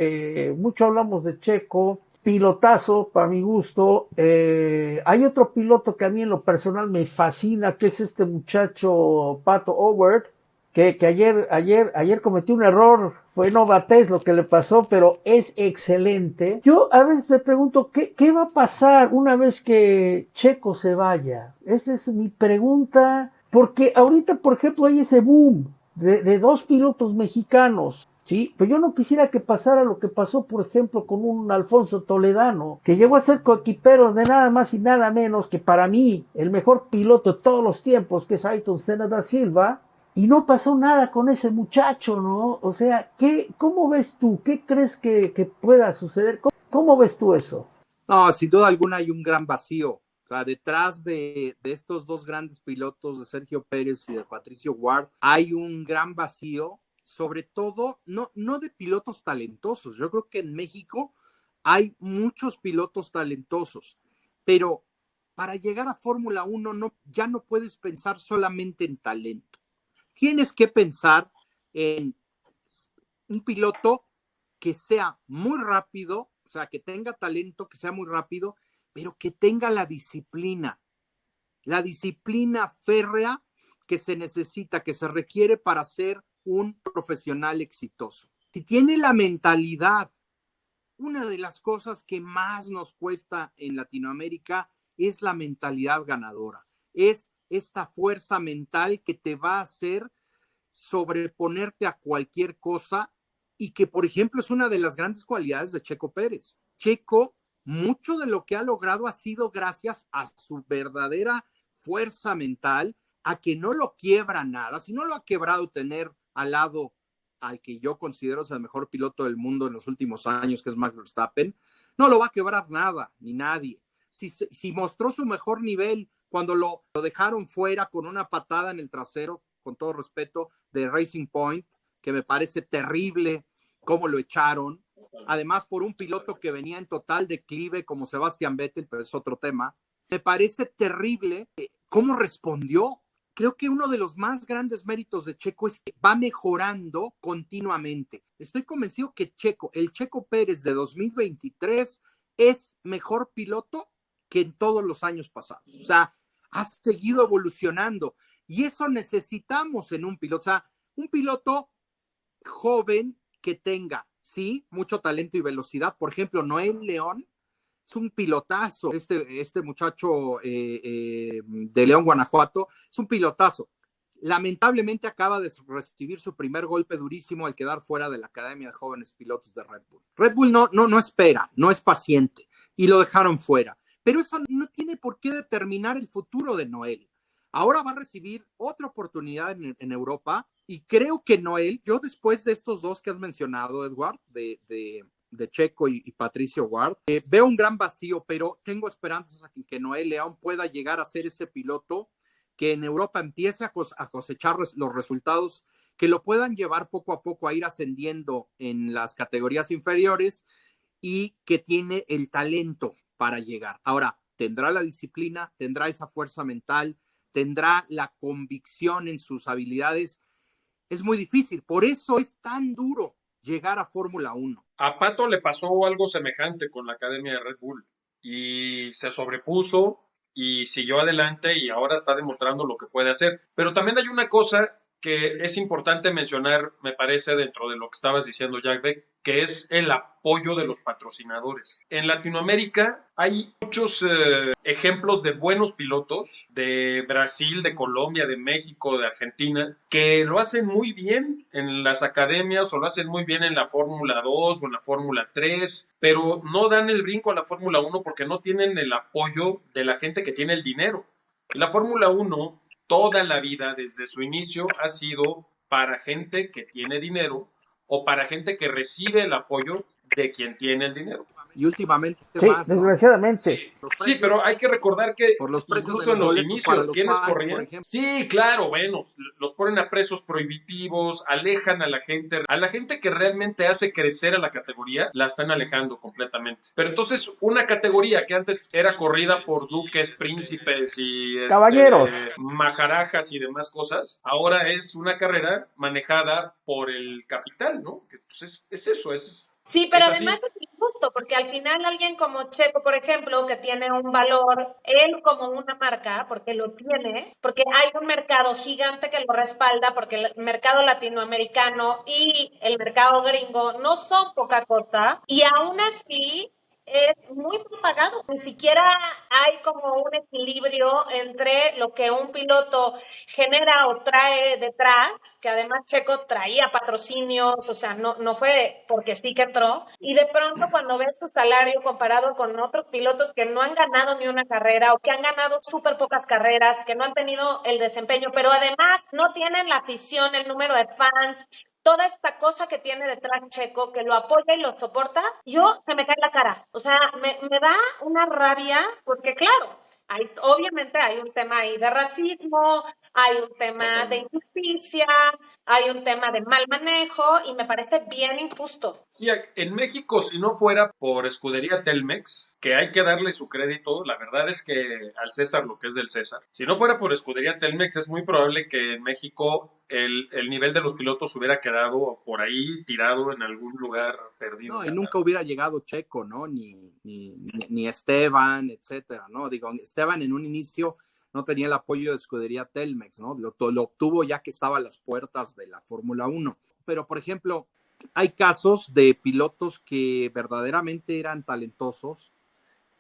hablamos de Checo, pilotazo para mi gusto. Hay otro piloto que a mí en lo personal me fascina, que es este muchacho Pato O'Ward, que ayer cometió un error fue novatez lo que le pasó, pero es excelente. Yo a veces me pregunto, ¿qué va a pasar una vez que Checo se vaya? Esa es mi pregunta, porque ahorita, por ejemplo, hay ese boom de dos pilotos mexicanos. Sí, pero yo no quisiera que pasara lo que pasó, por ejemplo, con un Alfonso Toledano, que llegó a ser coequipero de nada más y nada menos que para mí el mejor piloto de todos los tiempos, que es Ayrton Senna da Silva, y no pasó nada con ese muchacho, ¿no? O sea, ¿cómo ves tú? ¿Qué crees que pueda suceder? ¿Cómo ves tú eso? No, sin duda alguna hay un gran vacío. O sea, detrás de estos dos grandes pilotos, de Sergio Pérez y de Patricio Ward, hay un gran vacío, sobre todo, no de pilotos talentosos. Yo creo que en México hay muchos pilotos talentosos, pero para llegar a Fórmula 1 ya no puedes pensar solamente en talento. Tienes que pensar en un piloto que sea muy rápido, o sea, que tenga talento, que sea muy rápido, pero que tenga la disciplina férrea que se necesita, que se requiere para ser un profesional exitoso. Si tiene la mentalidad, una de las cosas que más nos cuesta en Latinoamérica es la mentalidad ganadora, es esta fuerza mental que te va a hacer sobreponerte a cualquier cosa y que, por ejemplo, es una de las grandes cualidades de Checo Pérez. Checo, mucho de lo que ha logrado ha sido gracias a su verdadera fuerza mental, a que no lo quiebra nada. Si no lo ha quebrado tener al lado al que yo considero es el mejor piloto del mundo en los últimos años, que es Max Verstappen, no lo va a quebrar nada, ni nadie. Si mostró su mejor nivel cuando lo dejaron fuera con una patada en el trasero, con todo respeto, de Racing Point, que me parece terrible cómo lo echaron, además por un piloto que venía en total declive como Sebastian Vettel, pero es otro tema. Me parece terrible cómo respondió. Creo que uno de los más grandes méritos de Checo es que va mejorando continuamente. Estoy convencido que el Checo Pérez de 2023 es mejor piloto que en todos los años pasados. O sea, ha seguido evolucionando y eso necesitamos en un piloto. O sea, un piloto joven que tenga, sí, mucho talento y velocidad. Por ejemplo, Noel León es un pilotazo. Este muchacho de León, Guanajuato, es un pilotazo. Lamentablemente acaba de recibir su primer golpe durísimo al quedar fuera de la Academia de Jóvenes Pilotos de Red Bull. Red Bull no espera, no es paciente y lo dejaron fuera. Pero eso no tiene por qué determinar el futuro de Noel. Ahora va a recibir otra oportunidad en Europa y creo que Noel, yo después de estos dos que has mencionado, Edward, de Checo y Patricio Ward, veo un gran vacío, pero tengo esperanzas en que Noel León pueda llegar a ser ese piloto que en Europa empiece a cosechar los resultados que lo puedan llevar poco a poco a ir ascendiendo en las categorías inferiores y que tiene el talento para llegar. Ahora, tendrá la disciplina, tendrá esa fuerza mental, tendrá la convicción en sus habilidades. Es muy difícil, por eso es tan duro llegar a Fórmula 1. A Pato le pasó algo semejante con la Academia de Red Bull y se sobrepuso y siguió adelante y ahora está demostrando lo que puede hacer. Pero también hay una cosa que es importante mencionar, me parece, dentro de lo que estabas diciendo, Jack Beck, que es el apoyo de los patrocinadores. En Latinoamérica hay muchos ejemplos de buenos pilotos de Brasil, de Colombia, de México, de Argentina, que lo hacen muy bien en las academias o lo hacen muy bien en la Fórmula 2 o en la Fórmula 3, pero no dan el brinco a la Fórmula 1 porque no tienen el apoyo de la gente que tiene el dinero. La Fórmula 1 toda la vida, desde su inicio, ha sido para gente que tiene dinero o para gente que recibe el apoyo de quien tiene el dinero. Y últimamente sí, más, ¿no? desgraciadamente. Sí, pero hay que recordar que por los precios incluso en los inicios, ¿quiénes fans, corrían? Sí, claro, bueno, los ponen a precios prohibitivos, alejan a la gente que realmente hace crecer a la categoría, la están alejando completamente. Pero entonces, una categoría que antes era corrida por duques, príncipes y caballeros, majarajas y demás cosas, ahora es una carrera manejada por el capital, ¿no? Que pues es eso, es... Sí, pero es así. además injusto, porque al final alguien como Checo, por ejemplo, que tiene un valor, él como una marca, porque lo tiene, porque hay un mercado gigante que lo respalda, porque el mercado latinoamericano y el mercado gringo no son poca cosa, y aún así es muy mal pagado. Ni siquiera hay como un equilibrio entre lo que un piloto genera o trae detrás, que además Checo traía patrocinios, o sea, no fue porque sí que entró, y de pronto cuando ves su salario comparado con otros pilotos que no han ganado ni una carrera o que han ganado súper pocas carreras, que no han tenido el desempeño, pero además no tienen la afición, el número de fans, toda esta cosa que tiene detrás Checo, que lo apoya y lo soporta, se me cae la cara. O sea, me da una rabia, porque claro, obviamente hay un tema ahí de racismo, hay un tema de injusticia, hay un tema de mal manejo, y me parece bien injusto. Sí, en México, si no fuera por Escudería Telmex, que hay que darle su crédito, la verdad es que al César lo que es del César, si no fuera por Escudería Telmex, es muy probable que en México el nivel de los pilotos hubiera quedado por ahí tirado en algún lugar perdido. No, y nunca hubiera llegado Checo, ¿no? Ni Esteban, etcétera, ¿no? Digo, Esteban en un inicio no tenía el apoyo de Escudería Telmex, ¿no? Lo obtuvo ya que estaba a las puertas de la Fórmula 1. Pero, por ejemplo, hay casos de pilotos que verdaderamente eran talentosos,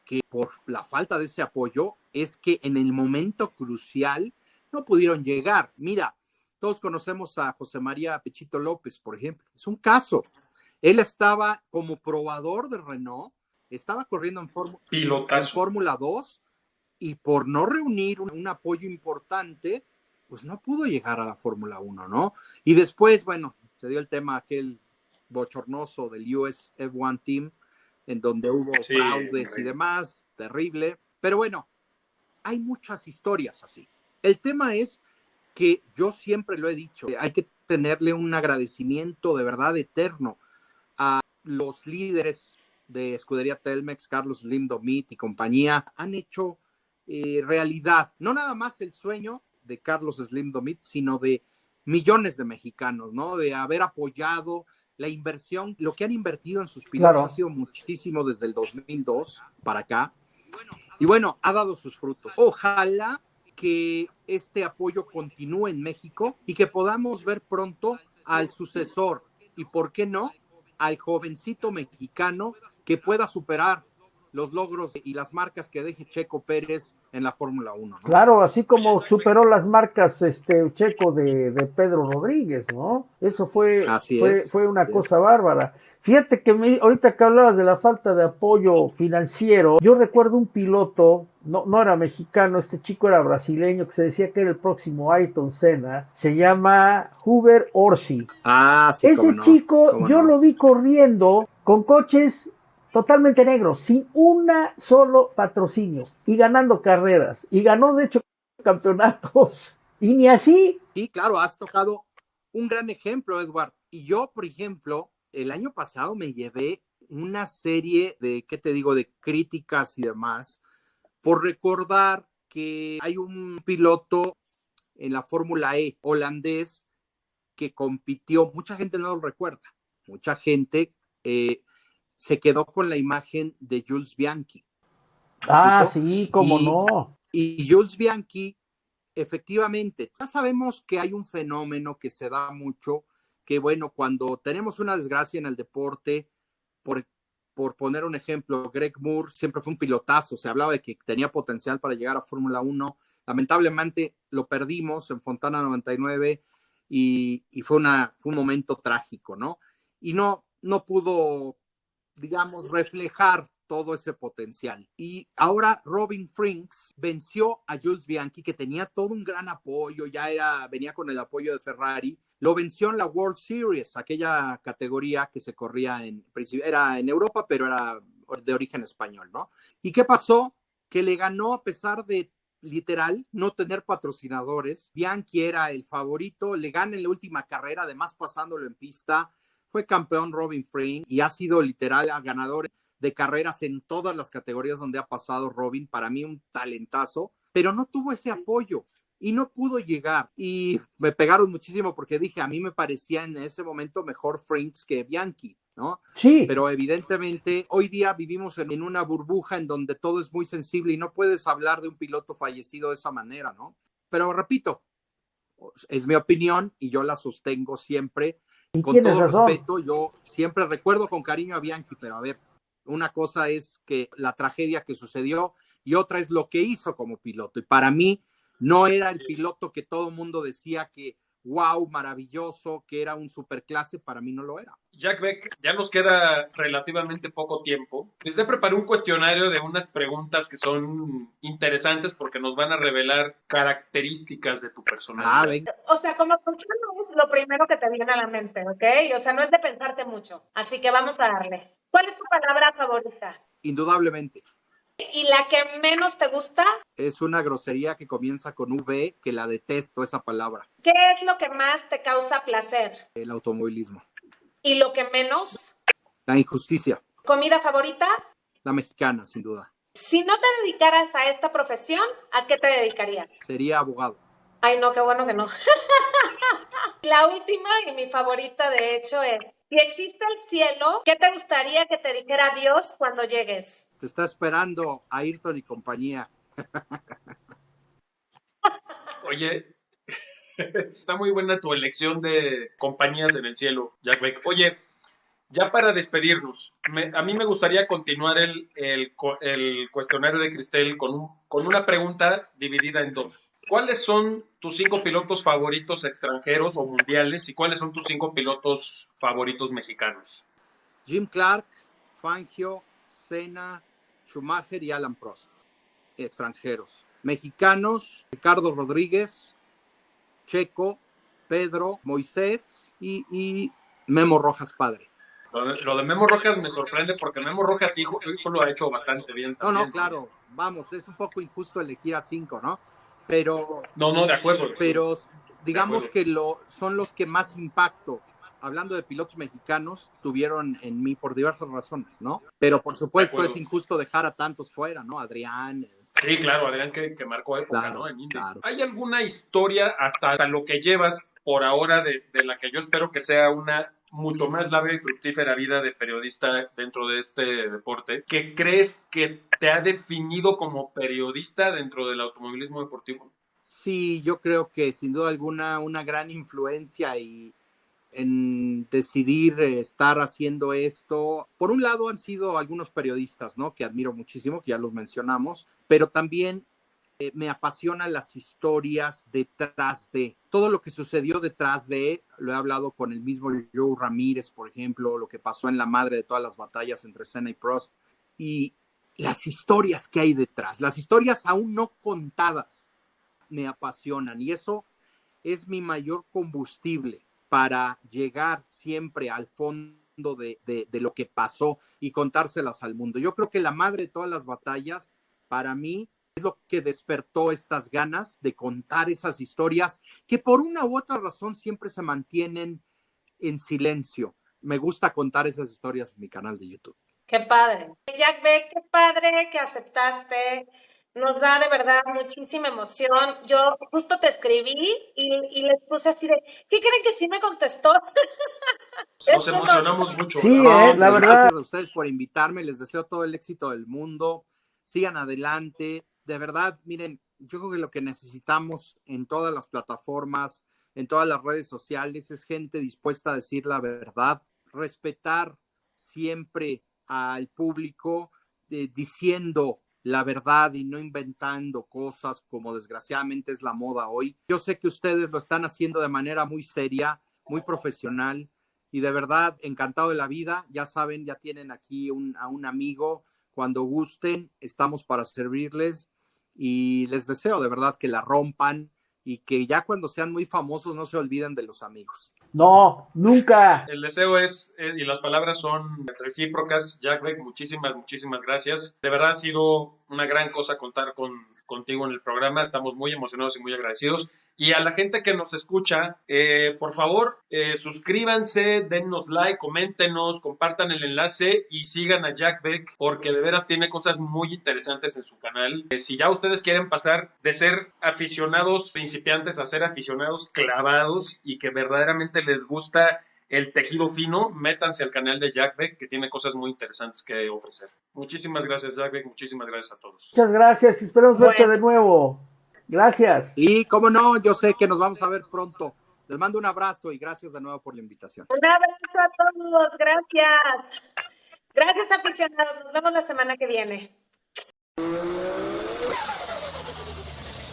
que por la falta de ese apoyo es que en el momento crucial no pudieron llegar. Mira, todos conocemos a José María Pechito López, por ejemplo. Es un caso. Él estaba como probador de Renault, estaba corriendo en Fórmula 2, y por no reunir un apoyo importante, pues no pudo llegar a la Fórmula 1, ¿no? Y después, bueno, se dio el tema aquel bochornoso del US F1 Team, en donde hubo fraudes y demás, terrible. Pero bueno, hay muchas historias así. El tema es que yo siempre lo he dicho, hay que tenerle un agradecimiento de verdad eterno a los líderes de Escudería Telmex, Carlos Slim Domit y compañía. Han hecho realidad, no nada más el sueño de Carlos Slim Domit, sino de millones de mexicanos, ¿no? De haber apoyado la inversión, lo que han invertido en sus pilotos, claro, ha sido muchísimo desde el 2002 para acá. Y bueno, ha dado sus frutos. Ojalá que este apoyo continúe en México y que podamos ver pronto al sucesor y, ¿por qué no?, al jovencito mexicano que pueda superar los logros y las marcas que deje Checo Pérez en la Fórmula 1, ¿no? Claro, así como superó las marcas Checo de Pedro Rodríguez, ¿no? Eso fue una cosa bárbara. Fíjate que ahorita que hablabas de la falta de apoyo financiero, yo recuerdo un piloto, no era mexicano, este chico era brasileño, que se decía que era el próximo Ayrton Senna, se llama Hubert Orsi. Sí, ese chico, yo lo vi corriendo con coches totalmente negros, sin una solo patrocinio, y ganando carreras, y ganó de hecho campeonatos, y ni así. Sí, claro, has tocado un gran ejemplo, Edward. Y yo, por ejemplo, el año pasado me llevé una serie de, ¿qué te digo?, de críticas y demás, por recordar que hay un piloto en la Fórmula E holandés que compitió, mucha gente no lo recuerda, mucha gente se quedó con la imagen de Jules Bianchi. Sí, cómo no. Y Jules Bianchi, efectivamente, ya sabemos que hay un fenómeno que se da mucho, que bueno, cuando tenemos una desgracia en el deporte, por poner un ejemplo, Greg Moore siempre fue un pilotazo, se hablaba de que tenía potencial para llegar a Fórmula 1, lamentablemente lo perdimos en Fontana 99 y fue un momento trágico, ¿no? Y no pudo, digamos, reflejar todo ese potencial. Y ahora Robin Frings venció a Jules Bianchi, que tenía todo un gran apoyo, venía con el apoyo de Ferrari, lo venció en la World Series, aquella categoría que se corría era en Europa, pero era de origen español, ¿no? ¿Y qué pasó? Que le ganó a pesar de, literal, no tener patrocinadores. Bianchi era el favorito, le gana en la última carrera, además pasándolo en pista. Fue campeón Robin Frings y ha sido literal ganador de carreras en todas las categorías donde ha pasado Robin. Para mí un talentazo, pero no tuvo ese apoyo y no pudo llegar. Y me pegaron muchísimo porque dije, a mí me parecía en ese momento mejor Frings que Bianchi. ¿no? Sí, Pero evidentemente hoy día vivimos en una burbuja en donde todo es muy sensible y no puedes hablar de un piloto fallecido de esa manera, ¿no? Pero repito, es mi opinión y yo la sostengo siempre. y Con tienes todo razón. respeto, yo siempre recuerdo con cariño a Bianchi, pero a ver, una cosa es que la tragedia que sucedió y otra es lo que hizo como piloto. Y para mí no era el piloto que todo el mundo decía que wow, maravilloso, que era un superclase, para mí no lo era. Jack Beck, ya nos queda relativamente poco tiempo. Les preparé un cuestionario de unas preguntas que son interesantes porque nos van a revelar características de tu personalidad. Venga. O sea, como funciona es lo primero que te viene a la mente, ¿ok? O sea, no es de pensarse mucho. Así que vamos a darle. ¿Cuál es tu palabra favorita? Indudablemente. ¿Y la que menos te gusta? Es una grosería que comienza con V, que la detesto esa palabra. ¿Qué es lo que más te causa placer? El automovilismo. ¿Y lo que menos? La injusticia. ¿Comida favorita? La mexicana, sin duda. Si no te dedicaras a esta profesión, ¿a qué te dedicarías? Sería abogado. Ay, no, qué bueno que no. La última y mi favorita, de hecho, es, si existe el cielo, ¿qué te gustaría que te dijera Dios cuando llegues? Te está esperando Ayrton y compañía. Oye, está muy buena tu elección de compañías en el cielo, Jack Beck. Oye, ya para despedirnos, a mí me gustaría continuar el cuestionario de Cristel con una pregunta dividida en dos. ¿Cuáles son tus 5 pilotos favoritos extranjeros o mundiales y cuáles son tus 5 pilotos favoritos mexicanos? Jim Clark, Fangio, Senna, Schumacher y Alan Prost. Extranjeros. Mexicanos, Ricardo Rodríguez, Checo, Pedro, Moisés y Memo Rojas padre. Lo de Memo Rojas me sorprende porque Memo Rojas hijo lo ha hecho bastante bien también. No, claro, vamos, es un poco injusto elegir a 5, ¿no? Pero No, de acuerdo. Pero digamos que son los que más impacto, hablando de pilotos mexicanos, tuvieron en mí por diversas razones, ¿no? Pero por supuesto es injusto dejar a tantos fuera, ¿no? Adrián. Sí, claro, Adrián que marcó época, claro, ¿no? En Indy. Claro. ¿Hay alguna historia hasta lo que llevas por ahora de la que yo espero que sea una mucho más larga y fructífera vida de periodista dentro de este deporte, que crees que te ha definido como periodista dentro del automovilismo deportivo? Sí, yo creo que sin duda alguna una gran influencia en decidir estar haciendo esto. Por un lado han sido algunos periodistas, ¿no? Que admiro muchísimo, que ya los mencionamos, pero también me apasionan las historias detrás de todo lo que sucedió detrás de, lo he hablado con el mismo Joe Ramírez, por ejemplo, lo que pasó en la madre de todas las batallas entre Senna y Prost, y las historias que hay detrás, las historias aún no contadas, me apasionan, y eso es mi mayor combustible para llegar siempre al fondo de lo que pasó y contárselas al mundo. Yo creo que la madre de todas las batallas, para mí, es lo que despertó estas ganas de contar esas historias que por una u otra razón siempre se mantienen en silencio. Me gusta contar esas historias en mi canal de YouTube. Qué padre. Jack Beck, qué padre que aceptaste. Nos da de verdad muchísima emoción. Yo justo te escribí y les puse así de, ¿qué creen que sí me contestó? Nos emocionamos mucho. Sí, la verdad. Gracias a ustedes por invitarme. Les deseo todo el éxito del mundo. Sigan adelante. De verdad, miren, yo creo que lo que necesitamos en todas las plataformas, en todas las redes sociales, es gente dispuesta a decir la verdad, respetar siempre al público, diciendo la verdad y no inventando cosas como desgraciadamente es la moda hoy. Yo sé que ustedes lo están haciendo de manera muy seria, muy profesional y de verdad encantado de la vida. Ya saben, ya tienen aquí a un amigo. Cuando gusten, estamos para servirles y les deseo de verdad que la rompan y que ya cuando sean muy famosos no se olviden de los amigos. No, nunca. El deseo es, y las palabras son recíprocas. Jack Beck, muchísimas gracias. De verdad ha sido una gran cosa contar contigo en el programa. Estamos muy emocionados y muy agradecidos. Y a la gente que nos escucha, por favor, suscríbanse, dennos like, coméntenos, compartan el enlace y sigan a Jack Beck porque de veras tiene cosas muy interesantes en su canal. Si ya ustedes quieren pasar de ser aficionados principiantes a ser aficionados clavados y que verdaderamente les gusta el tejido fino, métanse al canal de Jack Beck, que tiene cosas muy interesantes que ofrecer. Muchísimas gracias, Jack Beck. Muchísimas gracias a todos. Muchas gracias y esperamos verte Bueno. de nuevo. Gracias. Y cómo no, yo sé que nos vamos a ver pronto. Les mando un abrazo y gracias de nuevo por la invitación. Un abrazo a todos, gracias. Gracias, aficionados. Nos vemos la semana que viene.